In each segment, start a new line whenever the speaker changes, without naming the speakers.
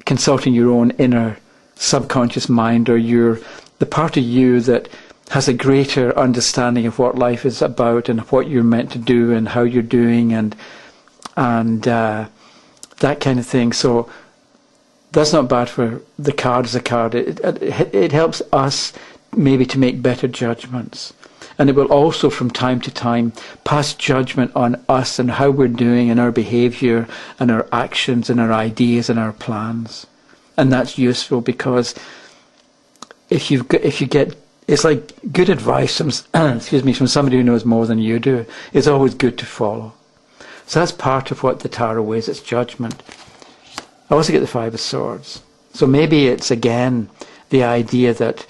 consulting your own inner subconscious mind, or the part of you that has a greater understanding of what life is about and what you're meant to do and how you're doing and that kind of thing. So that's not bad for the card as a card. It helps us maybe to make better judgments. And it will also from time to time pass judgment on us and how we're doing and our behaviour and our actions and our ideas and our plans. And that's useful because if you get, it's like good advice from, from somebody who knows more than you do. It's always good to follow. So that's part of what the tarot is, it's judgment. I also get the Five of Swords. So maybe it's again the idea that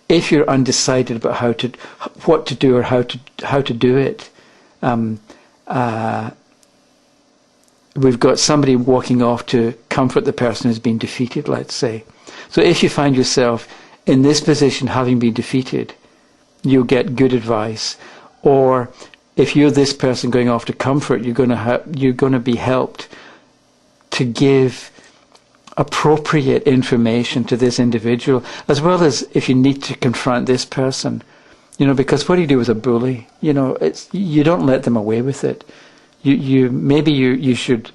if you're undecided about what to do or how to do it, we've got somebody walking off to comfort the person who's been defeated, let's say. So if you find yourself in this position having been defeated, you'll get good advice. Or if you're this person going off to comfort, you're going to be helped to give appropriate information to this individual, as well as if you need to confront this person, because what do you do with a bully? You don't let them away with it. You should.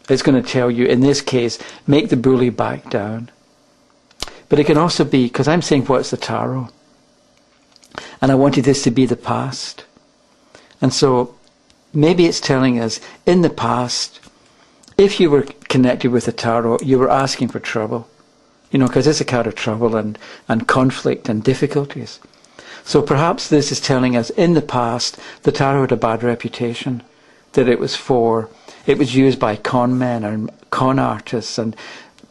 It's going to tell you in this case, make the bully back down. But it can also be, because I'm saying what's the tarot, and I wanted this to be the past, and so maybe it's telling us in the past, if you were connected with the tarot, you were asking for trouble, because it's a card of trouble and conflict and difficulties. So perhaps this is telling us in the past, the tarot had a bad reputation, that it was used by con men and con artists and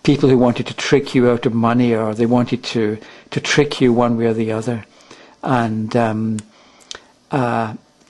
people who wanted to trick you out of money, or they wanted to trick you one way or the other. And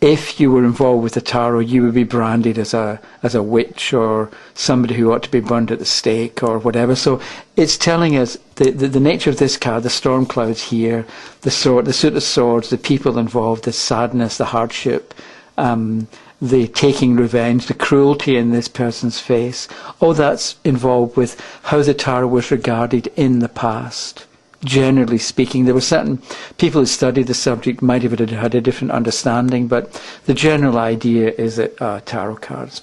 if you were involved with the tarot, you would be branded as a witch or somebody who ought to be burned at the stake or whatever. So it's telling us the nature of this card, the storm clouds here, the suit of swords, the people involved, the sadness, the hardship, the taking revenge, the cruelty in this person's face. All that's involved with how the tarot was regarded in the past. Generally speaking, there were certain people who studied the subject might have had a different understanding, but the general idea is that tarot cards,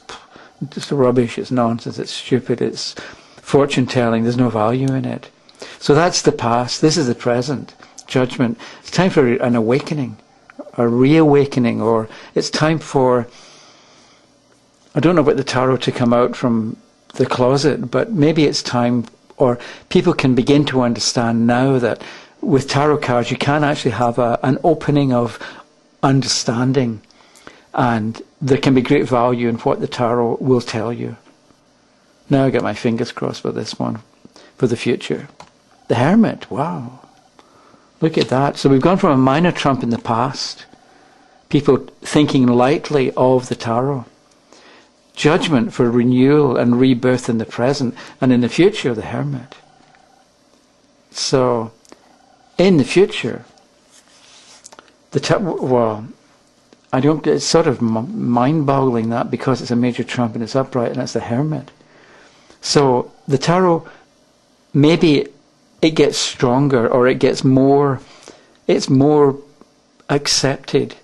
just rubbish, it's nonsense, it's stupid, it's fortune-telling, there's no value in it. So that's the past, this is the present, judgment. It's time for an awakening, a reawakening, or it's time for, I don't know about the tarot to come out from the closet, but maybe it's time, or people can begin to understand now that with tarot cards you can actually have an opening of understanding, and there can be great value in what the tarot will tell you. Now I get my fingers crossed for this one, for the future. The Hermit, wow. Look at that. So we've gone from a minor trump in the past, people thinking lightly of the tarot. Judgment for renewal and rebirth in the present, and in the future, the Hermit. So, in the future, it's sort of mind-boggling that, because it's a major trump and it's upright and it's the Hermit. So, the tarot, maybe it gets stronger, or it's more accepted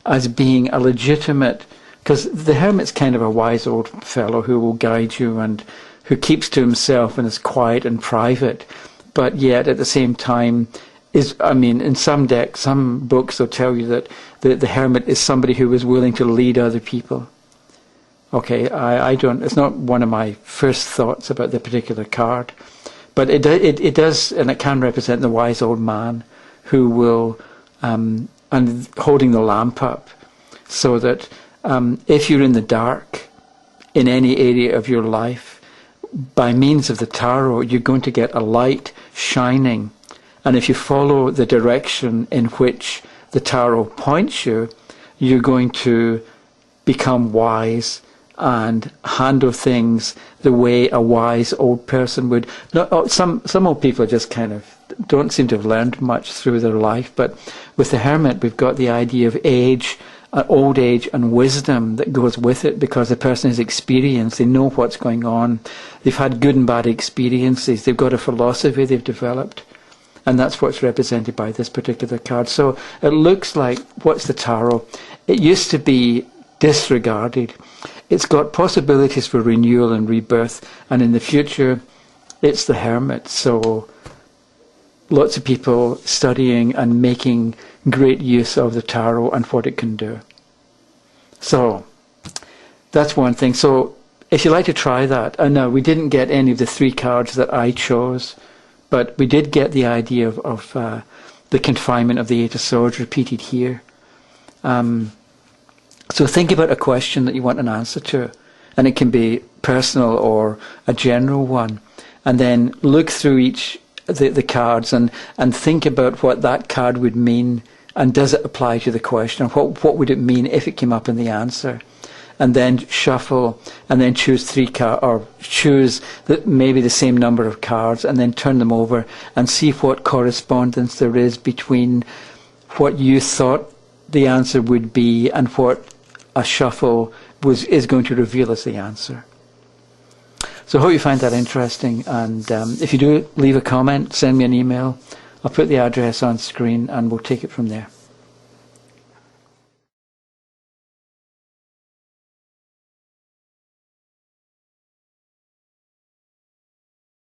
as being a legitimate. Because the Hermit's kind of a wise old fellow who will guide you and who keeps to himself and is quiet and private, but yet at the same time in some decks, some books will tell you that the Hermit is somebody who is willing to lead other people. Okay, it's not one of my first thoughts about the particular card, but it does, and it can represent the wise old man who will, and holding the lamp up, so that if you're in the dark in any area of your life, by means of the tarot, you're going to get a light shining. And if you follow the direction in which the tarot points you, you're going to become wise and handle things the way a wise old person would. Some old people are just kind of don't seem to have learned much through their life, but with the Hermit we've got the idea of age old age and wisdom that goes with it, because the person has experience, they know what's going on, they've had good and bad experiences, they've got a philosophy they've developed, and that's what's represented by this particular card. So it looks like, what's the tarot? It used to be disregarded. It's got possibilities for renewal and rebirth, and in the future it's the Hermit. So lots of people studying and making great use of the tarot and what it can do. So that's one thing. So if you like to try that, and now we didn't get any of the 3 cards that I chose, but we did get the idea of the confinement of the 8 of Swords repeated here. So think about a question that you want an answer to, and it can be personal or a general one, and then look through each the cards and think about what that card would mean, and does it apply to the question, or what would it mean if it came up in the answer, and then shuffle and then choose 3 cards, or choose maybe the same number of cards, and then turn them over and see what correspondence there is between what you thought the answer would be and what a shuffle is going to reveal as the answer. So I hope you find that interesting, and if you do, leave a comment, send me an email. I'll put the address on screen and we'll take it from there.